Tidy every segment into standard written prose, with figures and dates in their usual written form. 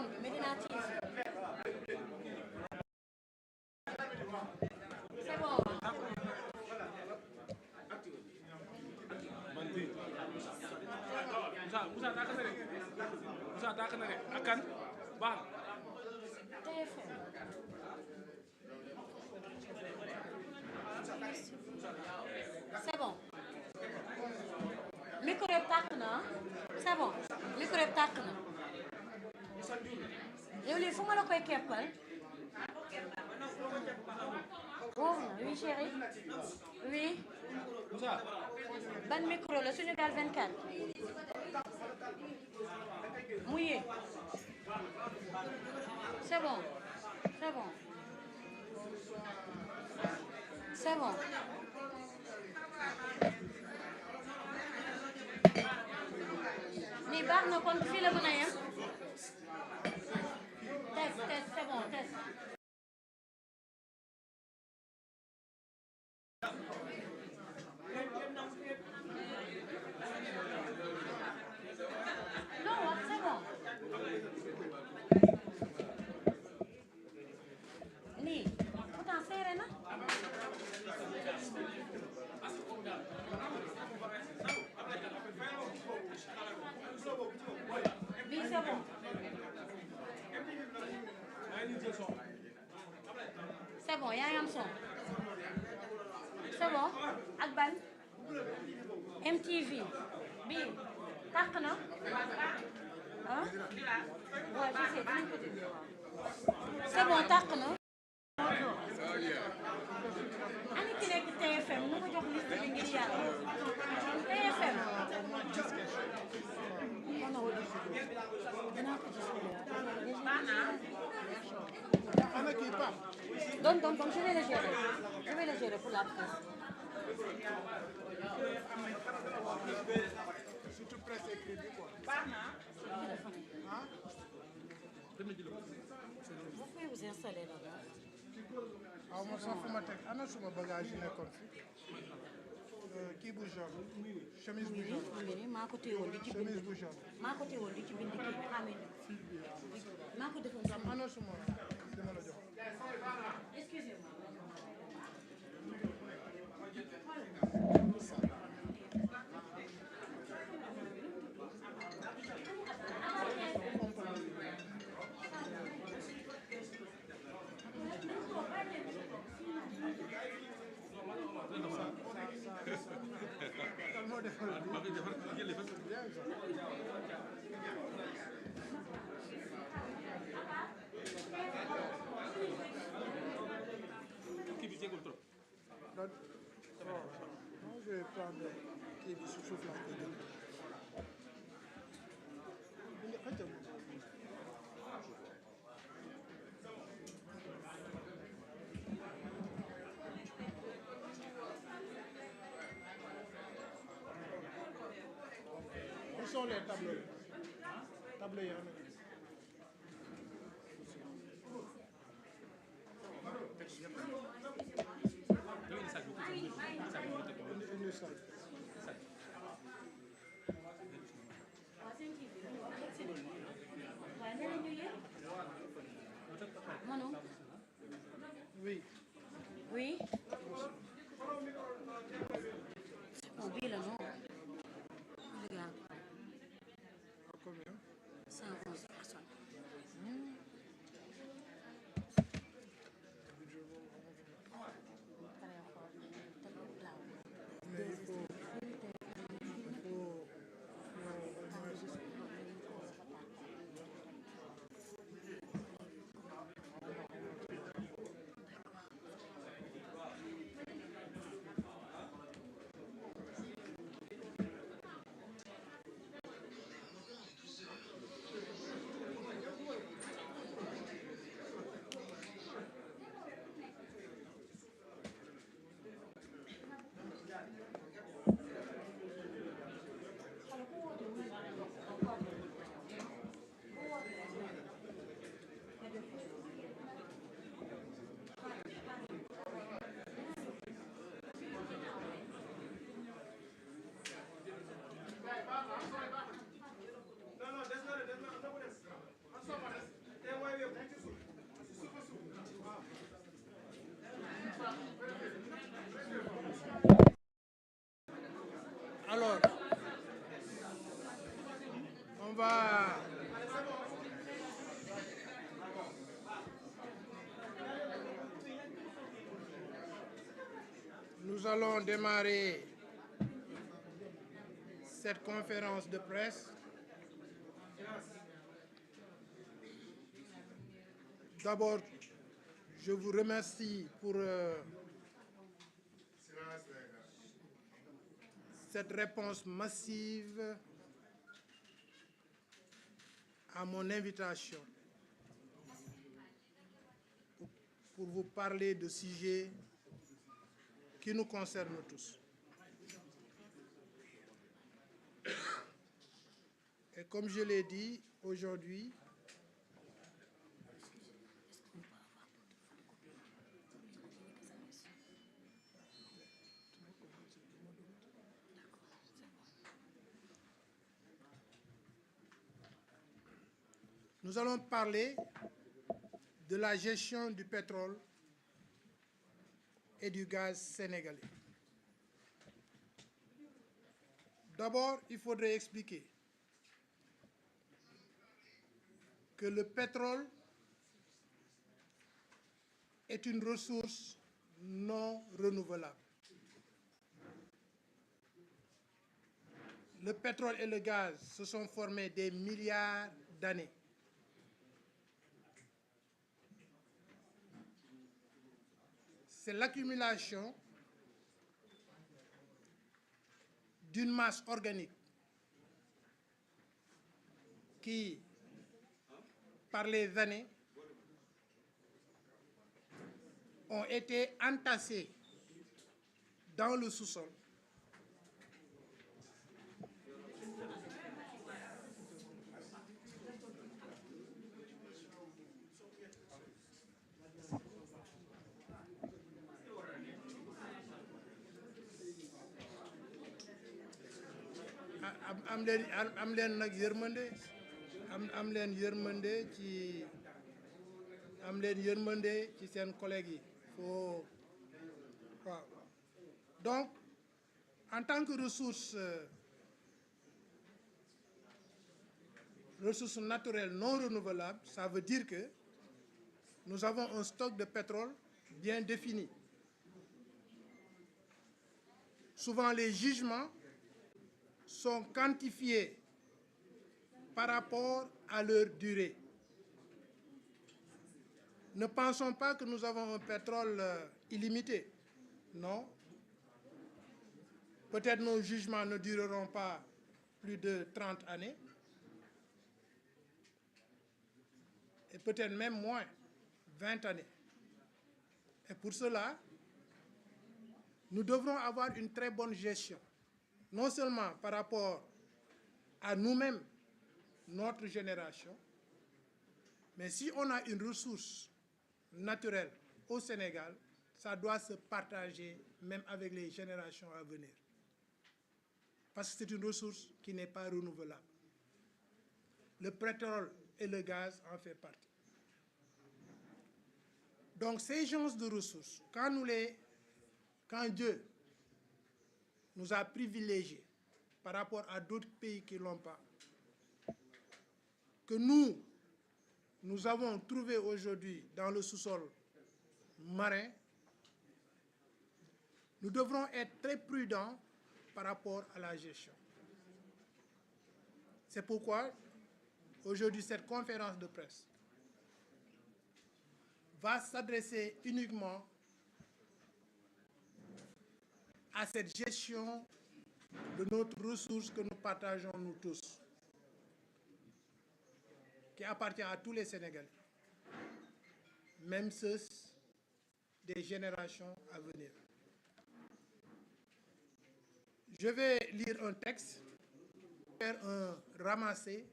téléphone bi Medina TV. C'est bon. Moussa dàq na de ak kan baax TFM. C'est bon. Micro bi tàkk na c'est bon. Micro bi tàkk na. yow lii fu ma la koy keppal. wóor na oui chérie. oui. ban micro la Sunugal 24. mu yee. c'est bon. c'est bon. c'est bon. nii baax na kon fii la mën a yem. test c'est bon test. non wax c'est bon. nii pourtant serré na. bii c'est bon. c'est bon yaa ngi am son. c'est bon ak ban. MTV bii tàq na. ah waaw je sais dinañ ko déglu waaw. c'est bon tàq na. ani ki nekk TFM mu ko jox liste bi ngir yàlla. TFM. Donc, je vais le gérer. Je vais le gérer pour la presse. Surtout presse écrite, quoi. Vous pouvez vous installer là-bas. Ah, moi, ça faut m'attaquer. Ah non, je suis bagage, je n'ai pas kii bu jaune. Chemise bu jaune. Oui, maa ko téyewoon di ci bind. Chemise bu jaune. maa ko téyewoon di ci bind kii bi xamee maa ko defoon sama. Ana suma dama la jox. Excusez-moi. Je vais prendre kii bi suuf la ko jël. Où sont les tableaux? Tableaux yi am Manon. Oui. Oui. Bon, bii la non. Regarde. Combien? 111 personnes. Mais il faut Nous allons démarrer cette conférence de presse. D'abord, je vous remercie pour cette réponse massive à mon invitation pour vous parler de sujets qui nous concernent tous. Et comme je l'ai dit, aujourd'hui, nous allons parler de la gestion du pétrole et du gaz sénégalais. D'abord, il faudrait expliquer que le pétrole est une ressource non renouvelable. Le pétrole et le gaz se sont formés des milliards d'années. C'est l'accumulation d'une masse organique qui, par les années, ont été entassées dans le sous-sol am leen nag yërmande am leen yërmande ci seen collègues yi donc en tant que ressource naturelle non renouvelable, ça veut dire que nous avons un stock de pétrole bien défini. Souvent les jugements sont quantifiés par rapport à leur durée. Ne pensons pas que nous avons un pétrole illimité. Non. Peut-être nos jugements ne dureront pas plus de 30 années. Et peut-être même moins, 20 années. Et pour cela, nous devrons avoir une très bonne gestion. Non seulement par rapport à nous-mêmes, notre génération, mais si on a une ressource naturelle au Sénégal, ça doit se partager même avec les générations à venir. Parce que c'est une ressource qui n'est pas renouvelable. Le pétrole et le gaz en font partie. Donc ces genres de ressources, quand Dieu nous a privilégiés par rapport à d'autres pays qui ne l'ont pas, que nous avons trouvé aujourd'hui dans le sous-sol marin, nous devrons être très prudents par rapport à la gestion. C'est pourquoi aujourd'hui cette conférence de presse va s'adresser uniquement à cette gestion de notre ressource que nous partageons nous tous, qui appartient à tous les Sénégalais, même ceux des générations à venir. Je vais lire un texte, faire un ramassé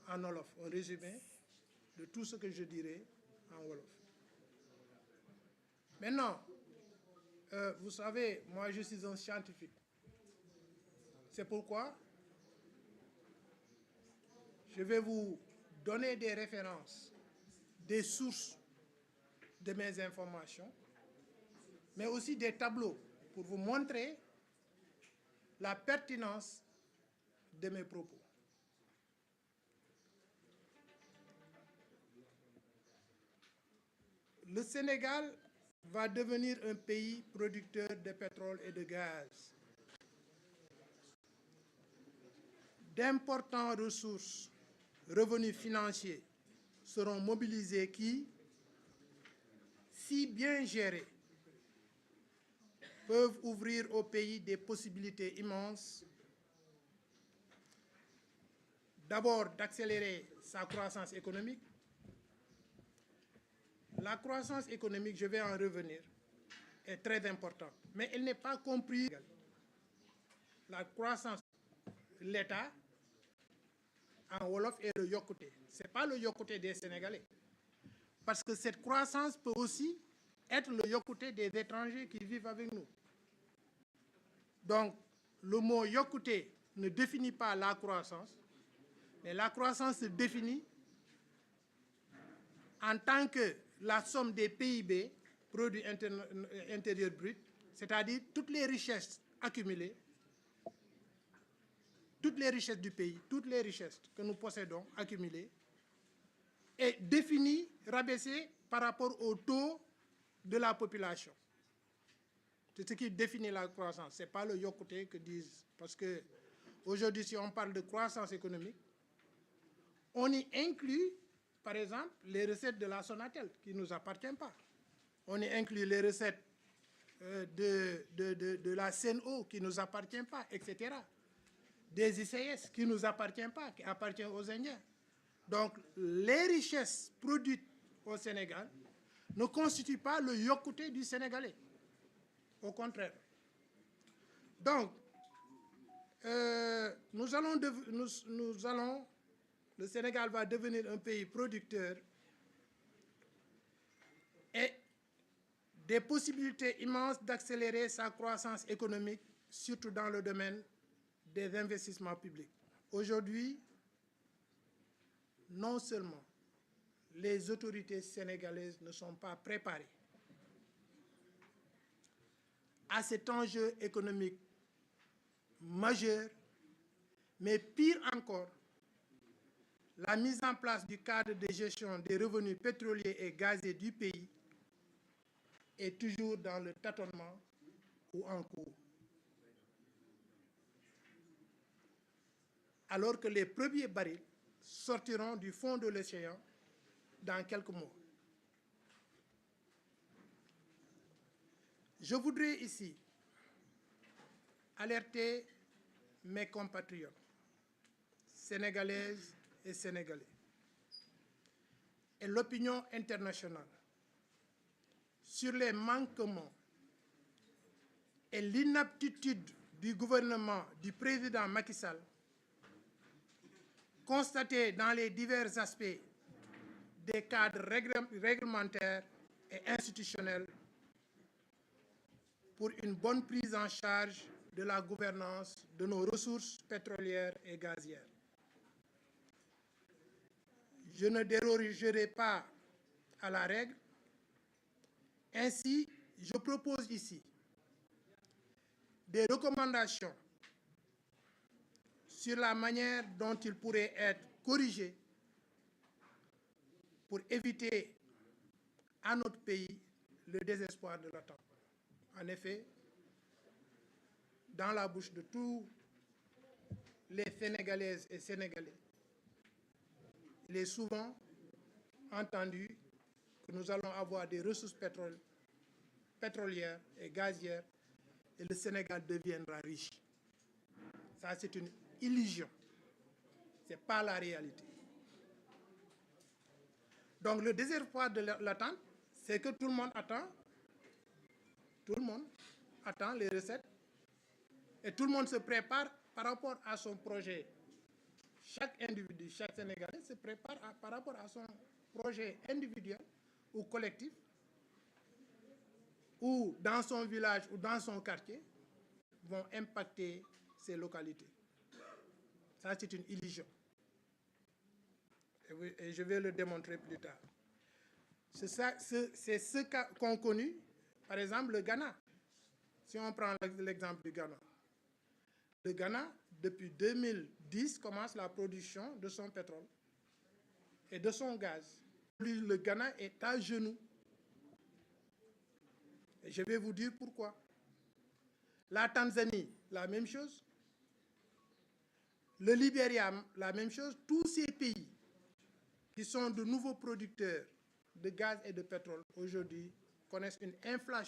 en Wolof, un résumé de tout ce que je dirai en Wolof. Maintenant, vous savez, moi je suis un scientifique. C'est pourquoi je vais vous donner des références, des sources de mes informations, mais aussi des tableaux pour vous montrer la pertinence de mes propos. Le Sénégal va devenir un pays producteur de pétrole et de gaz. D'importantes ressources, revenus financiers seront mobilisés qui, si bien gérés, peuvent ouvrir au pays des possibilités immenses. D'abord, d'accélérer sa croissance économique. La croissance économique, je vais en revenir, est très importante, mais elle n'est pas comprise. La croissance, l'État, en Wolof, est le yokkute. Ce n'est pas le yokkute des Sénégalais. Parce que cette croissance peut aussi être le yokkute des étrangers qui vivent avec nous. Donc, le mot yokkute ne définit pas la croissance, mais la croissance se définit en tant que la somme des PIB, produit intérieur brut, c'est-à-dire toutes les richesses accumulées, toutes les richesses du pays, toutes les richesses que nous possédons accumulées, est définie, rabaissée par rapport au taux de la population. C'est ce qui définit la croissance. Ce n'est pas le yokkute que disent. Parce qu'aujourd'hui, si on parle de croissance économique, on y inclut, par exemple, les recettes de la Sonatel, qui ne nous appartiennent pas. On y inclut les recettes de la CNO, qui ne nous appartient pas, etc. Des ICS, qui ne nous appartiennent pas, qui appartiennent aux Indiens. Donc, les richesses produites au Sénégal ne constituent pas le yokkute du Sénégalais. Au contraire. Donc, le Sénégal va devenir un pays producteur et des possibilités immenses d'accélérer sa croissance économique, surtout dans le domaine des investissements publics. Aujourd'hui, non seulement les autorités sénégalaises ne sont pas préparées à cet enjeu économique majeur, mais pire encore, la mise en place du cadre de gestion des revenus pétroliers et gaziers du pays est toujours dans le tâtonnement ou en cours. Alors que les premiers barils sortiront du fond de l'océan dans quelques mois. Je voudrais ici alerter mes compatriotes sénégalaises et sénégalais et l'opinion internationale sur les manquements et l'inaptitude du gouvernement du président Macky Sall constatés dans les divers aspects des cadres réglementaires et institutionnels pour une bonne prise en charge de la gouvernance de nos ressources pétrolières et gazières. Je ne dérogerai pas à la règle. Ainsi, je propose ici des recommandations sur la manière dont il pourrait être corrigé pour éviter à notre pays le désespoir de l'attente. En effet, dans la bouche de tous les Sénégalaises et Sénégalais, il est souvent entendu que nous allons avoir des ressources pétrolières et gazières et le Sénégal deviendra riche. Ça, c'est une illusion. Ce n'est pas la réalité. Donc, le désespoir de l'attente, c'est que tout le monde attend les recettes et tout le monde se prépare par rapport à son projet. Chaque individu, chaque Sénégalais se prépare par rapport à son projet individuel ou collectif, ou dans son village ou dans son quartier, vont impacter ces localités. Ça, c'est une illusion. Et je vais le démontrer plus tard. C'est ce qu'ont connu, par exemple, le Ghana. Si on prend l'exemple du Ghana. Le Ghana, depuis 2010, commence la production de son pétrole et de son gaz. Le Ghana est à genoux. Et je vais vous dire pourquoi. La Tanzanie, la même chose. Le Libéria, la même chose. Tous ces pays qui sont de nouveaux producteurs de gaz et de pétrole aujourd'hui connaissent une inflation